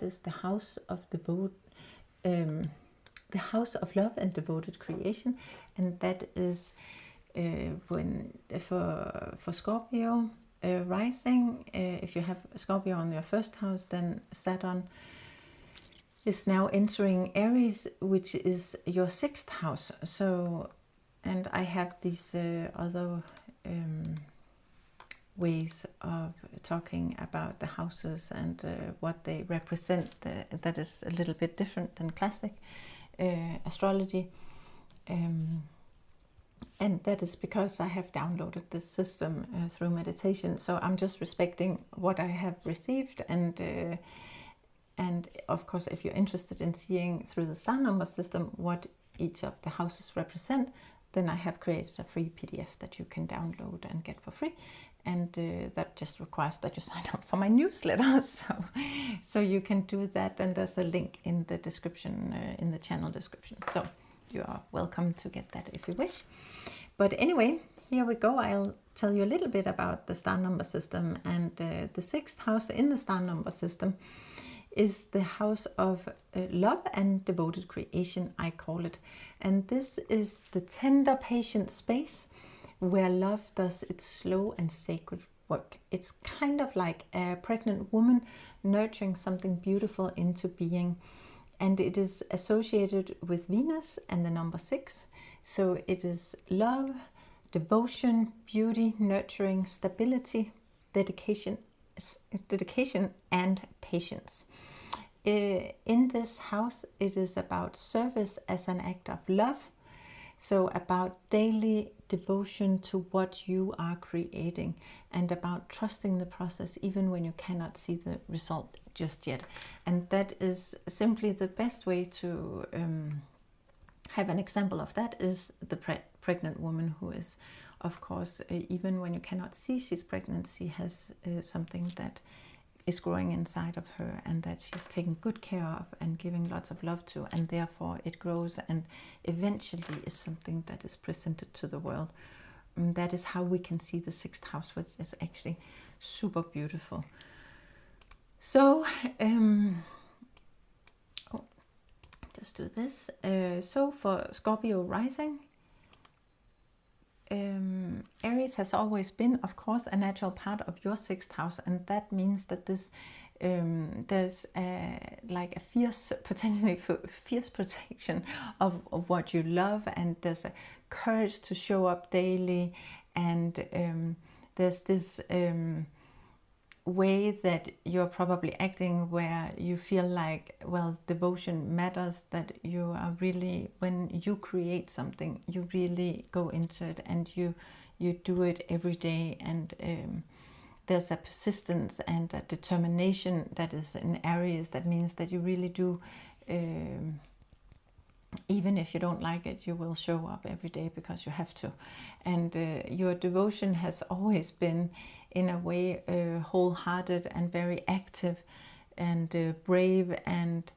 is the house of the house of love and devoted creation, and that is when for Scorpio rising. If you have Scorpio on your first house, then Saturn is now entering Aries, which is your sixth house. So, and I have these other ways of talking about the houses and what they represent. That is a little bit different than classic astrology. And that is because I have downloaded this system through meditation. So I'm just respecting what I have received. And of course, if you're interested in seeing through the star number system what each of the houses represent, then I have created a free PDF that you can download and get for free. And that just requires that you sign up for my newsletter. So you can do that. And there's a link in the description, in the channel description. So you are welcome to get that if you wish. But anyway, here we go. I'll tell you a little bit about the star number system. And the sixth house in the star number system is the house of love and devoted creation, I call it. And this is the tender, patient space where love does its slow and sacred work. It's kind of like a pregnant woman nurturing something beautiful into being. And it is associated with Venus and the number 6. So it is love, devotion, beauty, nurturing, stability, dedication and patience. In this house, it is about service as an act of love. So about daily devotion to what you are creating and about trusting the process even when you cannot see the result just yet. And that is simply the best way to have an example of that is the pregnant woman who is, of course, even when you cannot see she's pregnant, she has something that is growing inside of her and that she's taking good care of and giving lots of love to, and therefore it grows and eventually is something that is presented to the world. And that is how we can see the sixth house, which is actually super beautiful. So, just do this. So for Scorpio rising, Aries has always been, of course, a natural part of your sixth house, and that means that this there's like a potentially fierce protection of what you love, and there's a courage to show up daily, and there's this way that you're probably acting where you feel like, well, devotion matters, that you are really, when you create something, you really go into it and you do it every day, and there's a persistence and a determination that is in Aries. That means that you really do, even if you don't like it, you will show up every day because you have to. And your devotion has always been, in a way, wholehearted and very active and brave, and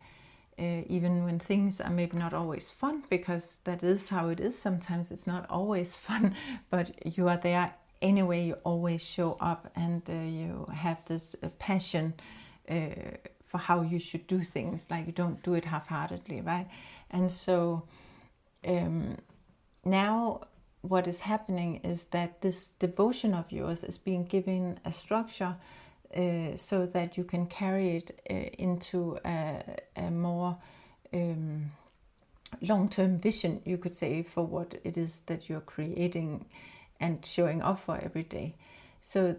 even when things are maybe not always fun, because that is how it is. Sometimes it's not always fun, but you are there anyway. You always show up, and you have this passion for how you should do things. Like, you don't do it half-heartedly, right? And so now what is happening is that this devotion of yours is being given a structure so that you can carry it into a more long-term vision, you could say, for what it is that you're creating and showing up for every day. So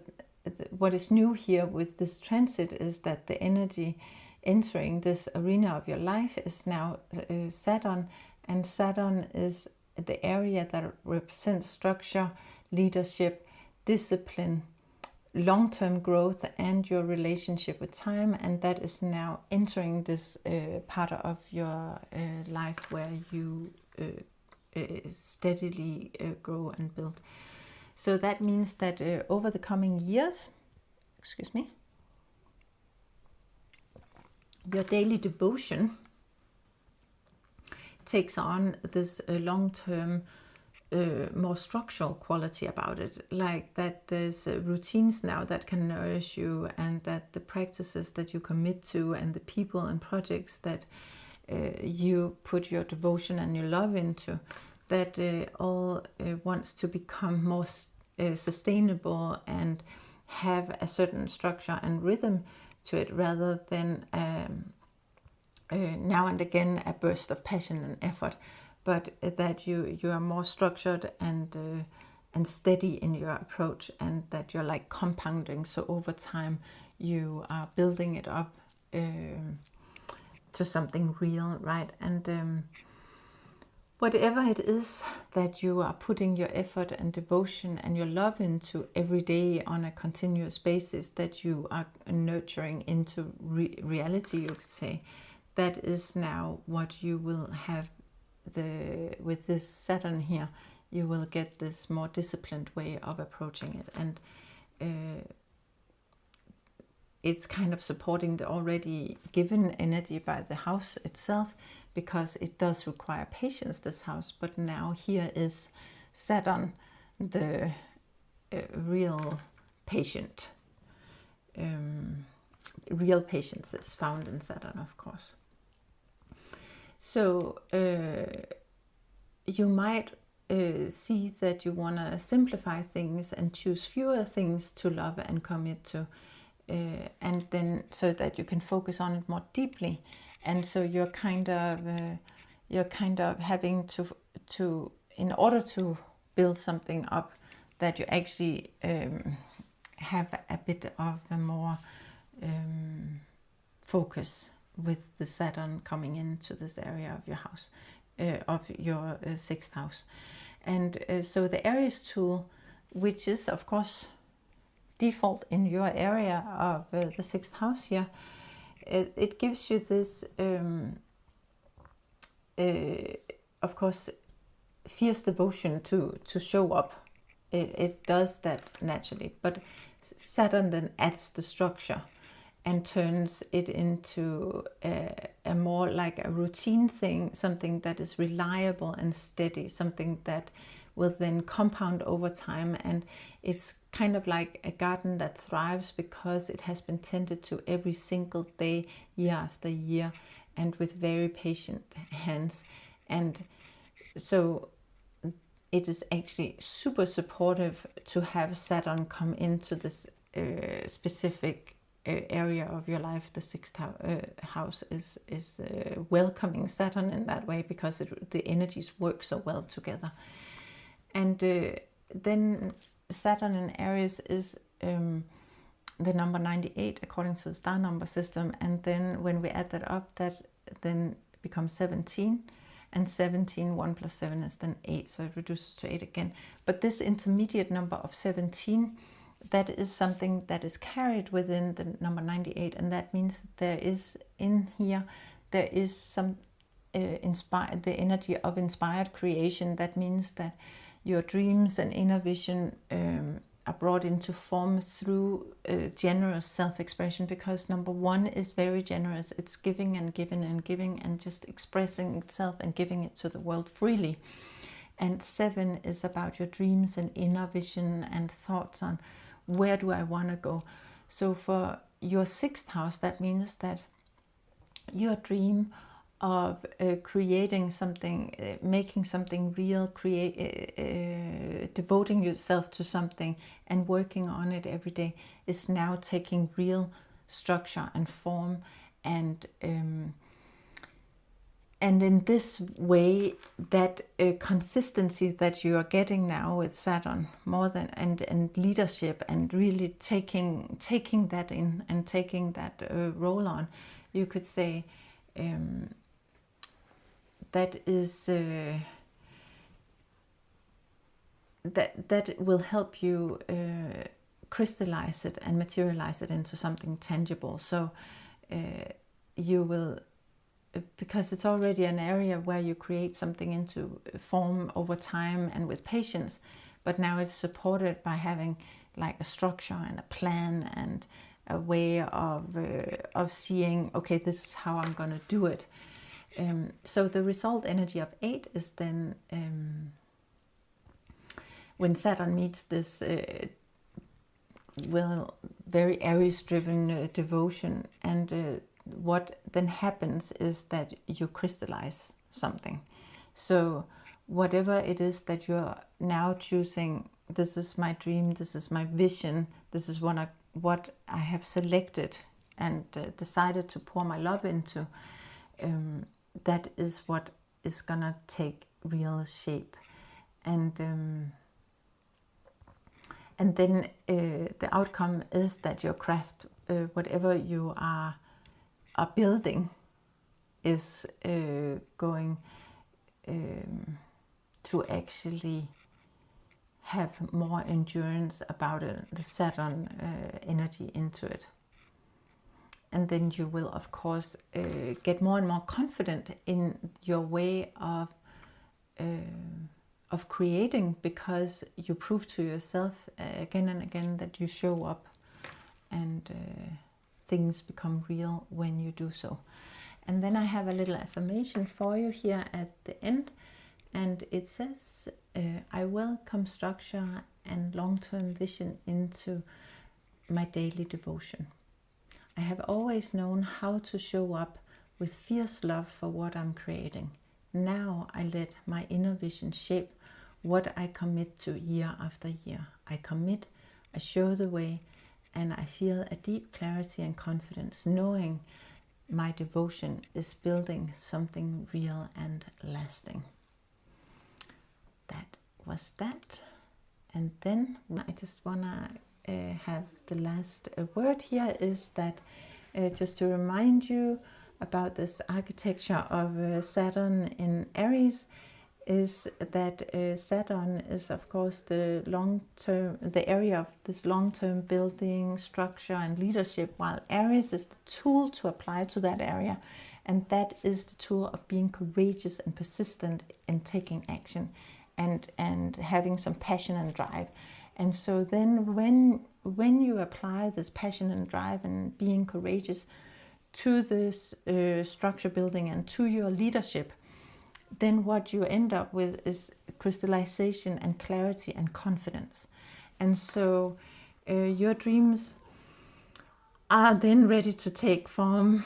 what is new here with this transit is that the energy entering this arena of your life is now Saturn, and Saturn is the area that represents structure, leadership, discipline, long-term growth, and your relationship with time. And that is now entering this part of your life where you steadily grow and build. So that means that over the coming years, your daily devotion takes on this long-term more structural quality about it, like that there's routines now that can nourish you, and that the practices that you commit to and the people and projects that you put your devotion and your love into, that all wants to become more sustainable and have a certain structure and rhythm to it, rather than now and again a burst of passion and effort, but that you are more structured and steady in your approach, and that you're like compounding. So over time you are building it up to something real, right? And whatever it is that you are putting your effort and devotion and your love into every day on a continuous basis, that you are nurturing into reality, you could say, that is now what you will have. With this Saturn here, you will get this more disciplined way of approaching it, and it's kind of supporting the already given energy by the house itself, because it does require patience, this house. But now here is Saturn, the real patient. Real patience is found in Saturn, of course. So you might see that you want to simplify things and choose fewer things to love and commit to, and then so that you can focus on it more deeply. And so you're kind of having to in order to build something up, that you actually have a bit of a more focus with the Saturn coming into this area of your house, of your sixth house. And so the Aries tool, which is of course default in your area of the sixth house here, it gives you this of course fierce devotion to show up. It does that naturally, but Saturn then adds the structure and turns it into a more like a routine thing, something that is reliable and steady, something that will then compound over time. And it's kind of like a garden that thrives because it has been tended to every single day, year after year, and with very patient hands. And so it is actually super supportive to have Saturn come into this specific area of your life. The sixth house is welcoming Saturn in that way, because the energies work so well together. And then Saturn in Aries is the number 98 according to the star number system, and then when we add that up, that then becomes 17, and 17, 1 plus 7 is then 8, so it reduces to 8 again. But this intermediate number of 17, that is something that is carried within the number 98, and that means that there is in here, there is some the energy of inspired creation. That means that your dreams and inner vision are brought into form through generous self-expression, because number 1 is very generous. It's giving and giving and giving, and just expressing itself and giving it to the world freely. And 7 is about your dreams and inner vision and thoughts on where do I want to go. So for your sixth house, that means that your dream of creating something, making something real, devoting yourself to something and working on it every day, is now taking real structure and form. And in this way, that consistency that you are getting now with Saturn, more than and leadership, and really taking that in and taking that role on, you could say, that is that will help you crystallize it and materialize it into something tangible. So you will, because it's already an area where you create something into form over time and with patience, but now it's supported by having like a structure and a plan and a way of seeing, okay, this is how I'm going to do it. So the result energy of 8 is then when Saturn meets this very Aries driven devotion, and what then happens is that you crystallize something. So whatever it is that you're now choosing, this is my dream, this is my vision, this is what I have selected and decided to pour my love into, that is what is gonna take real shape. And then the outcome is that your craft, whatever you are building, is going to actually have more endurance about it, the Saturn energy into it. And then you will, of course, get more and more confident in your way of creating, because you prove to yourself again and again that you show up, and things become real when you do so. And then I have a little affirmation for you here at the end, and it says, I welcome structure and long-term vision into my daily devotion. I have always known how to show up with fierce love for what I'm creating. Now I let my inner vision shape what I commit to year after year. I commit, I show the way, and I feel a deep clarity and confidence, knowing my devotion is building something real and lasting. That was that. And then I just wanna have the last word here, is that just to remind you about this architecture of Saturn in Aries, is that Saturn is, of course, the area of this long-term building, structure and leadership, while Aries is the tool to apply to that area, and that is the tool of being courageous and persistent in taking action and having some passion and drive. And so then when you apply this passion and drive and being courageous to this structure building and to your leadership, then what you end up with is crystallization and clarity and confidence. And so your dreams are then ready to take form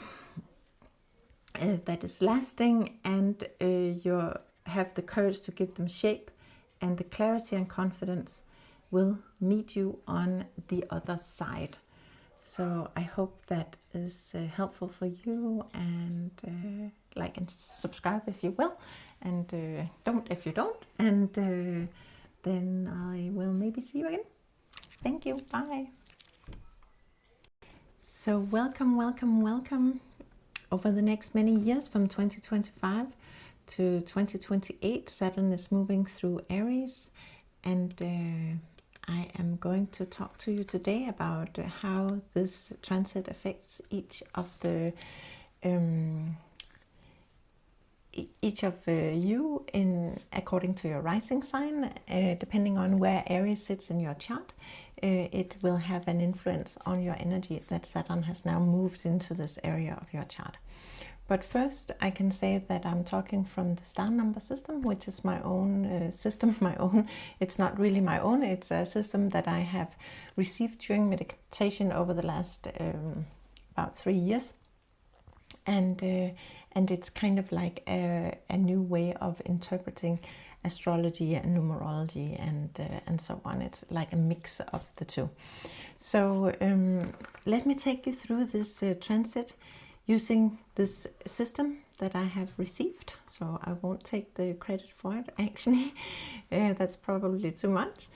that is lasting, and you have the courage to give them shape, and the clarity and confidence will meet you on the other side. So I hope that is helpful for you, and like and subscribe if you will, and don't if you don't, and then I will maybe see you again. Thank you. Bye. So welcome, welcome, welcome. Over the next many years, from 2025 to 2028, Saturn is moving through Aries, and I am going to talk to you today about how this transit affects each of you in according to your rising sign. Depending on where Aries sits in your chart, it will have an influence on your energy that Saturn has now moved into this area of your chart. But first, I can say that I'm talking from the star number system, which is my own system, it's not really my own, it's a system that I have received during meditation over the last about 3 years. And it's kind of like a new way of interpreting astrology and numerology and so on. It's like a mix of the two. So let me take you through this transit using this system that I have received. So I won't take the credit for it, actually. That's probably too much.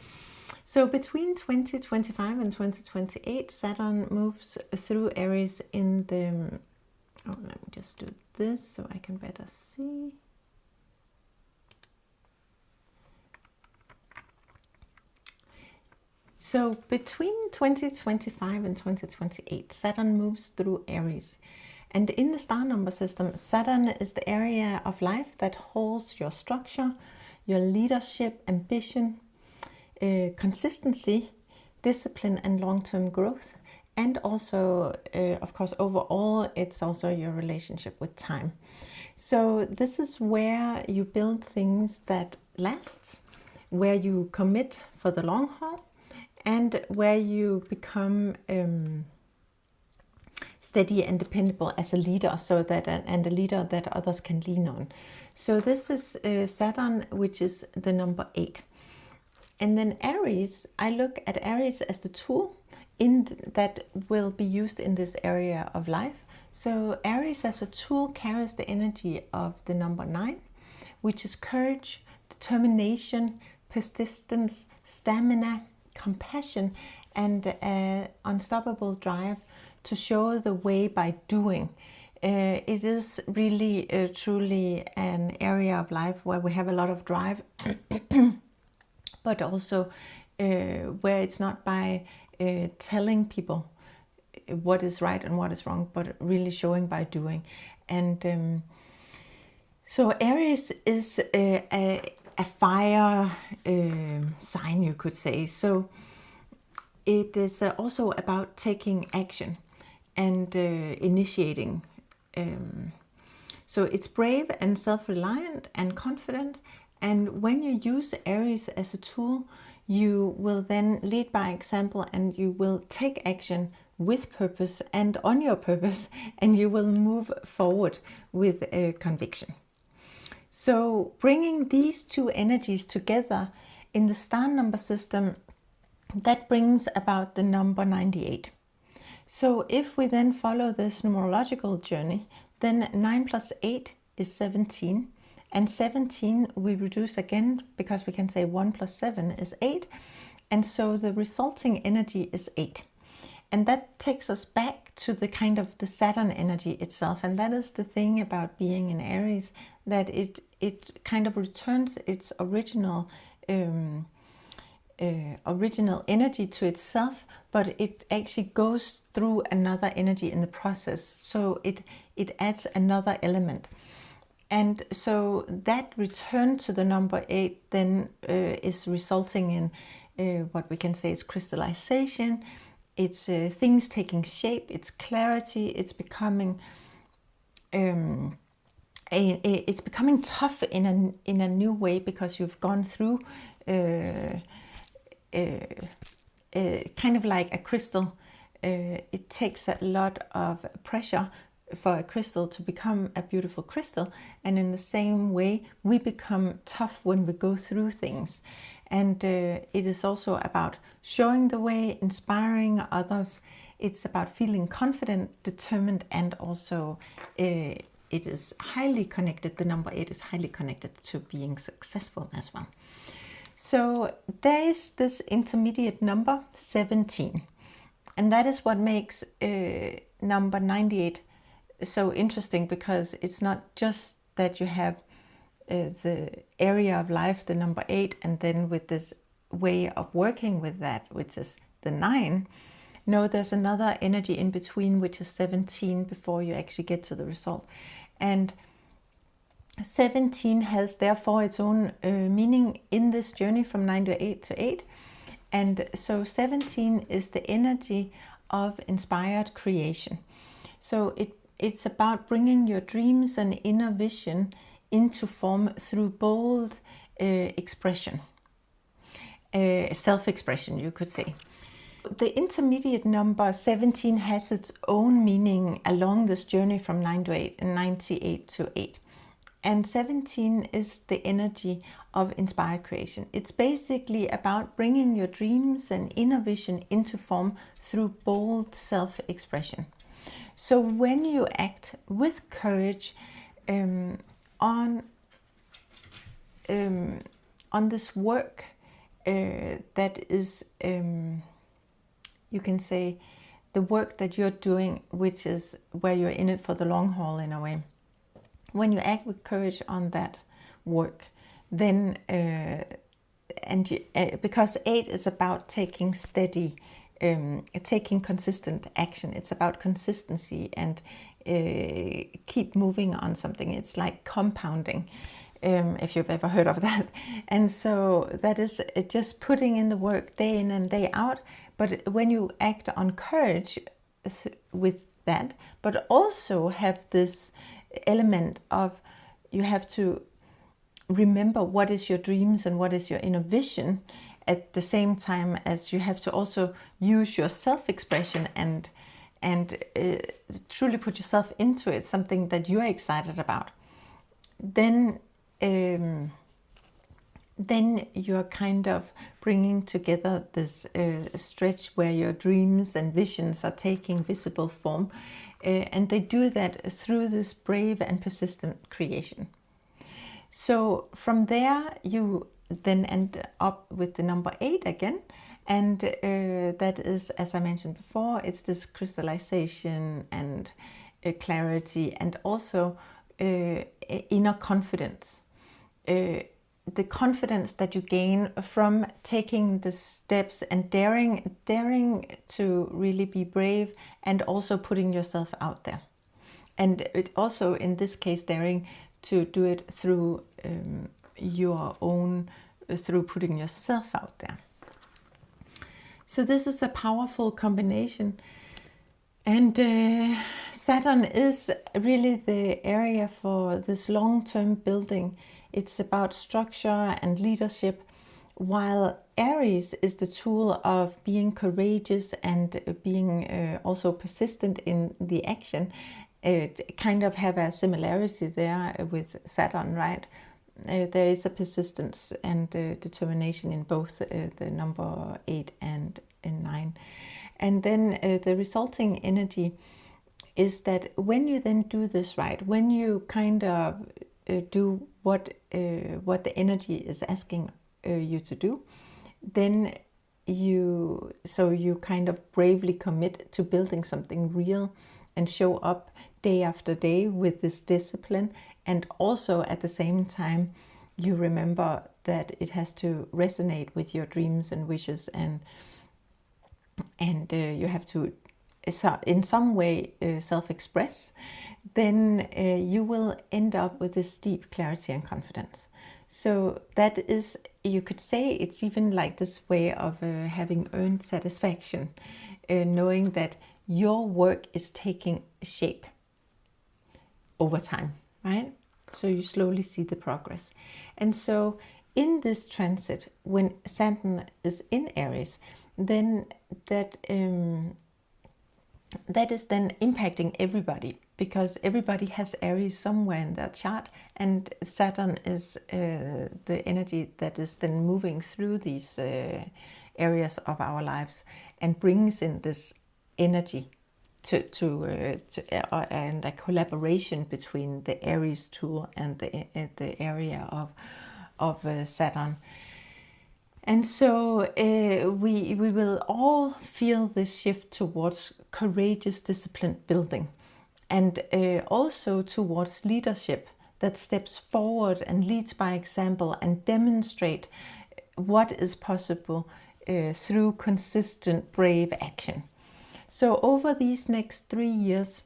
So between 2025 and 2028, Saturn moves through Aries in the... Oh, let me just do this so I can better see. So between 2025 and 2028, Saturn moves through Aries. And in the star number system, Saturn is the area of life that holds your structure, your leadership, ambition, consistency, discipline, and long-term growth. And also, of course, overall, it's also your relationship with time. So this is where you build things that lasts, where you commit for the long haul, and where you become steady and dependable as a leader, so that and a leader that others can lean on. So this is Saturn, which is the number 8. And then Aries, I look at Aries as the tool that will be used in this area of life. So Aries as a tool carries the energy of the number 9, which is courage, determination, persistence, stamina, compassion, and unstoppable drive to show the way by doing. It is really truly an area of life where we have a lot of drive, but also where it's not by telling people what is right and what is wrong, but really showing by doing. And so Aries is a fire sign, you could say. So it is also about taking action and initiating. So it's brave and self-reliant and confident. And when you use Aries as a tool, you will then lead by example, and you will take action with purpose and on your purpose, and you will move forward with conviction. So bringing these two energies together in the star number system, that brings about the number 98. So if we then follow this numerological journey, then 9 plus 8 is 17. And 17 we reduce again, because we can say 1 plus 7 is 8. And so the resulting energy is 8. And that takes us back to the kind of the Saturn energy itself. And that is the thing about being in Aries, that it kind of returns its original energy to itself, but it actually goes through another energy in the process. So it adds another element. And so that return to the number 8 then is resulting in what we can say is crystallization. It's things taking shape, it's clarity, it's becoming tough in a new way, because you've gone through kind of like a crystal. It takes a lot of pressure for a crystal to become a beautiful crystal, and in the same way we become tough when we go through things. And it is also about showing the way, inspiring others. It's about feeling confident, determined, and also it is highly connected. The number 8 is highly connected to being successful as well. So there is this intermediate number 17, and that is what makes number 98 so interesting, because it's not just that you have the area of life, the number 8, and then with this way of working with that, which is the 9. No, there's another energy in between, which is 17, before you actually get to the result. And 17 has therefore its own meaning in this journey from 9 to 8 to 8. And so 17 is the energy of inspired creation. So it's about bringing your dreams and inner vision into form through bold expression, self-expression, you could say. The intermediate number 17 has its own meaning along this journey from 9 to 8 and 98 to 8. And 17 is the energy of inspired creation. It's basically about bringing your dreams and inner vision into form through bold self-expression. So when you act with courage on this work that is, you can say, the work that you're doing, which is where you're in it for the long haul in a way. When you act with courage on that work, then because 8 is about taking steady, taking consistent action. It's about consistency and keep moving on something. It's like compounding, if you've ever heard of that. And so that is just putting in the work day in and day out. But when you act on courage with that, but also have this element of you have to remember what is your dreams and what is your inner vision, at the same time as you have to also use your self-expression and truly put yourself into it, something that you're excited about, then you're kind of bringing together this stretch where your dreams and visions are taking visible form, and they do that through this brave and persistent creation. So from there you then end up with the number 8 again, and that is, as I mentioned before, it's this crystallization and clarity, and also inner confidence. The confidence that you gain from taking the steps and daring to really be brave, and also putting yourself out there. And it also, in this case, daring to do it through through putting yourself out there. So this is a powerful combination. And Saturn is really the area for this long-term building. It's about structure and leadership, while Aries is the tool of being courageous and being also persistent in the action. It kind of have a similarity there with Saturn, right? There is a persistence and determination in both the number 8 and 9. And then the resulting energy is that when you then do this right, when you kind of do what the energy is asking you to do, then you kind of bravely commit to building something real and show up day after day with this discipline. And also at the same time, you remember that it has to resonate with your dreams and wishes, and you have to in some way self-express. Then you will end up with this deep clarity and confidence. So that is, you could say, it's even like this way of having earned satisfaction, knowing that your work is taking shape over time, right? So you slowly see the progress. And so in this transit, when Saturn is in Aries, then that is then impacting everybody, because everybody has Aries somewhere in their chart, and Saturn is the energy that is then moving through these areas of our lives and brings in this energy and a collaboration between the Aries tool and the area of Saturn. And so we will all feel this shift towards courageous, disciplined building, and also towards leadership that steps forward and leads by example and demonstrate what is possible through consistent, brave action. So over these next 3 years,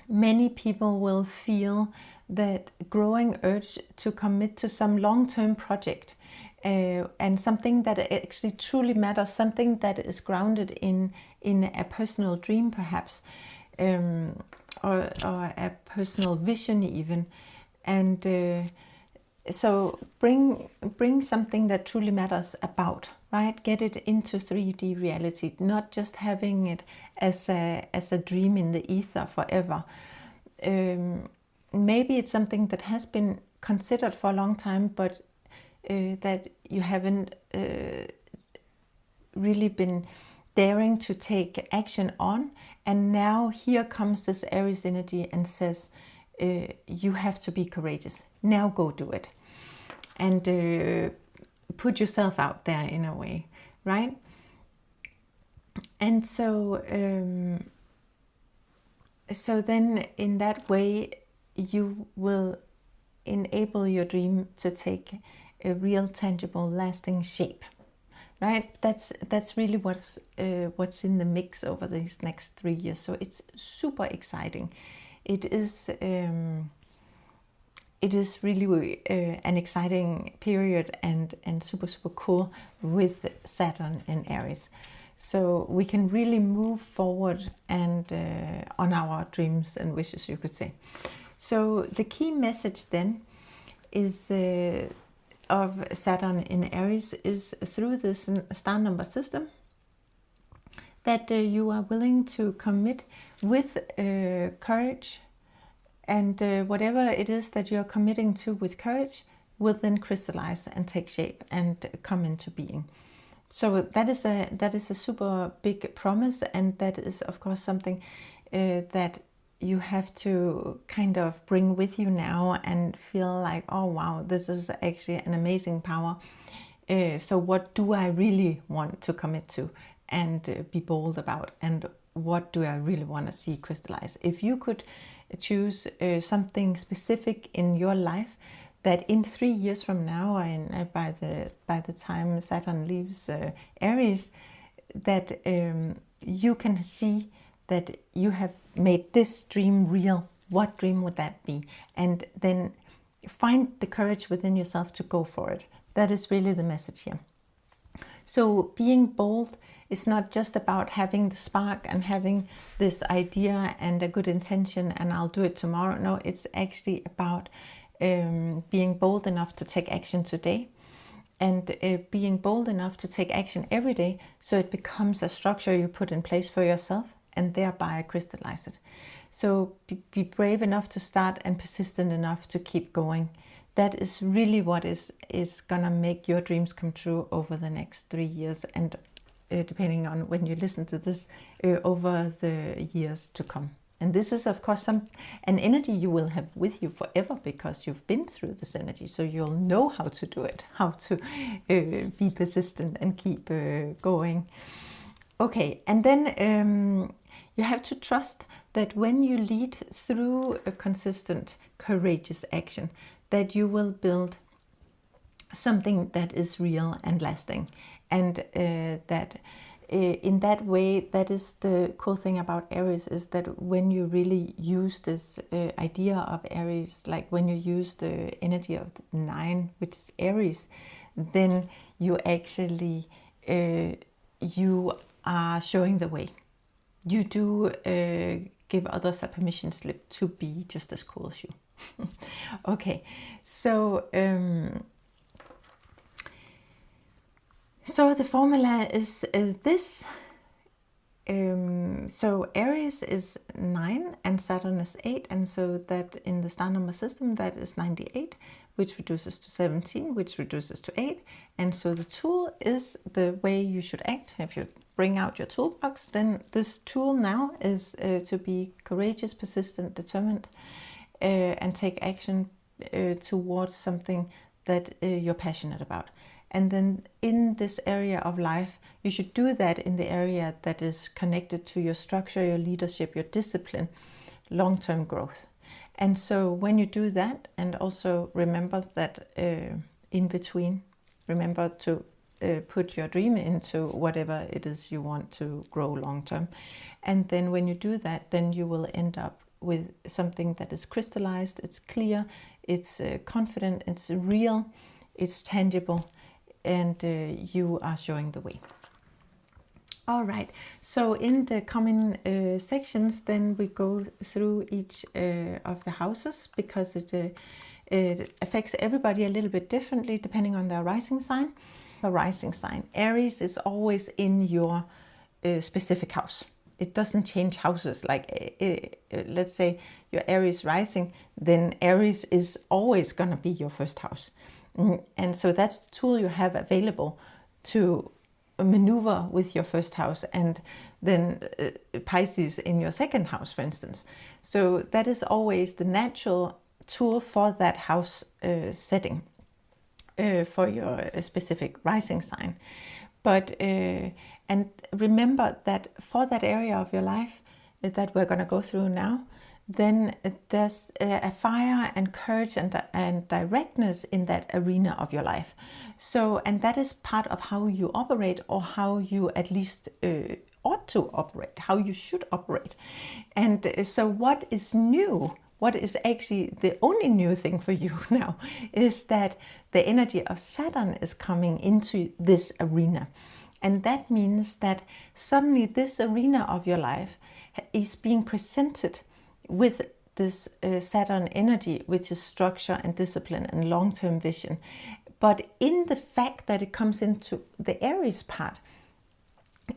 many people will feel that growing urge to commit to some long-term project, and something that actually truly matters, something that is grounded in a personal dream perhaps, or a personal vision even. And so bring something that truly matters about, right? Get it into 3D reality, not just having it as a dream in the ether forever. Maybe it's something that has been considered for a long time, but that you haven't really been daring to take action on. And now here comes this Aries energy and says, you have to be courageous. Now go do it. And put yourself out there in a way, right? And so then in that way, you will enable your dream to take a real, tangible, lasting shape, right? That's really what's in the mix over these next 3 years. So it's super exciting. It is really an exciting period and super, super cool with Saturn in Aries. So we can really move forward and on our dreams and wishes, you could say. So the key message then is of Saturn in Aries is through this star number system, that you are willing to commit with courage, and whatever it is that you're committing to with courage will then crystallize and take shape and come into being. So that is a super big promise, and that is of course something that you have to kind of bring with you now and feel like, oh wow, this is actually an amazing power. So what do I really want to commit to and be bold about, and what do I really want to see crystallize? If you could choose something specific in your life that in 3 years from now, and by the time Saturn leaves Aries, that you can see that you have made this dream real, what dream would that be? And then find the courage within yourself to go for it. That is really the message here. So being bold is not just about having the spark and having this idea and a good intention and I'll do it tomorrow. No, it's actually about being bold enough to take action today, and being bold enough to take action every day, so it becomes a structure you put in place for yourself and thereby crystallize it. So be brave enough to start and persistent enough to keep going. That is really what is gonna make your dreams come true over the next 3 years, and depending on when you listen to this, over the years to come. And this is of course an energy you will have with you forever, because you've been through this energy, so you'll know how to do it, how to be persistent and keep going. Okay, and then you have to trust that when you lead through a consistent, courageous action, that you will build something that is real and lasting, and that in that way, that is the cool thing about Aries, is that when you really use this idea of Aries, like when you use the energy of the 9, which is Aries, then you actually you are showing the way. You do give others a permission slip to be just as cool as you. Okay, so so the formula is this. So Aries is 9 and Saturn is 8, and so that in the star number system, that is 98, which reduces to 17, which reduces to 8. And so the tool is the way you should act. If you bring out your toolbox, then this tool now is to be courageous, persistent, determined, and take action towards something that you're passionate about. And then in this area of life, you should do that in the area that is connected to your structure, your leadership, your discipline, long-term growth. And so when you do that, and also remember that in between, remember to put your dream into whatever it is you want to grow long-term. And then when you do that, then you will end up with something that is crystallized, it's clear, it's confident, it's real, it's tangible, and you are showing the way. All right, so in the coming sections, then we go through each of the houses, because it affects everybody a little bit differently depending on their rising sign. The rising sign, Aries, is always in your specific house. It doesn't change houses. Like let's say your Aries rising, then Aries is always going to be your first house. And so that's the tool you have available to maneuver with your first house, and then Pisces in your second house, for instance. So that is always the natural tool for that house setting, for your specific rising sign. But and remember that for that area of your life that we're going to go through now, then there's a fire and courage and directness in that arena of your life. So, and that is part of how you operate, or how you at least ought to operate, how you should operate. And so what is new, what is actually the only new thing for you now, is that the energy of Saturn is coming into this arena. And that means that suddenly this arena of your life is being presented with this Saturn energy, which is structure and discipline and long-term vision. But in the fact that it comes into the Aries part,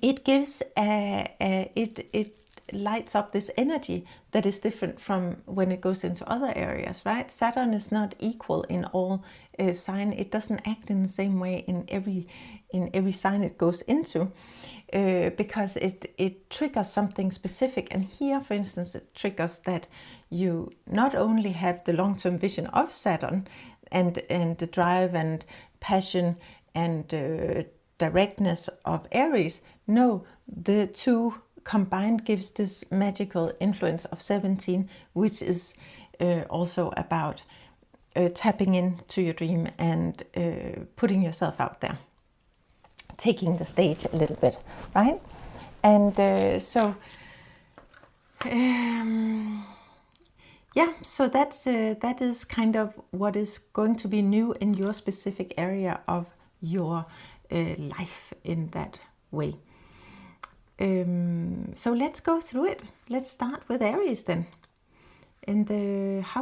it gives it lights up this energy that is different from when it goes into other areas, right? Saturn is not equal in all sign. It doesn't act in the same way in every sign it goes into, because it triggers something specific. And here, for instance, it triggers that you not only have the long-term vision of Saturn and the drive and passion and directness of Aries. No, the two combined gives this magical influence of 17, which is also about tapping into your dream and putting yourself out there, taking the stage a little bit, right? And so that is kind of what is going to be new in your specific area of your life in that way. So let's go through it. Let's start with Aries then. In the house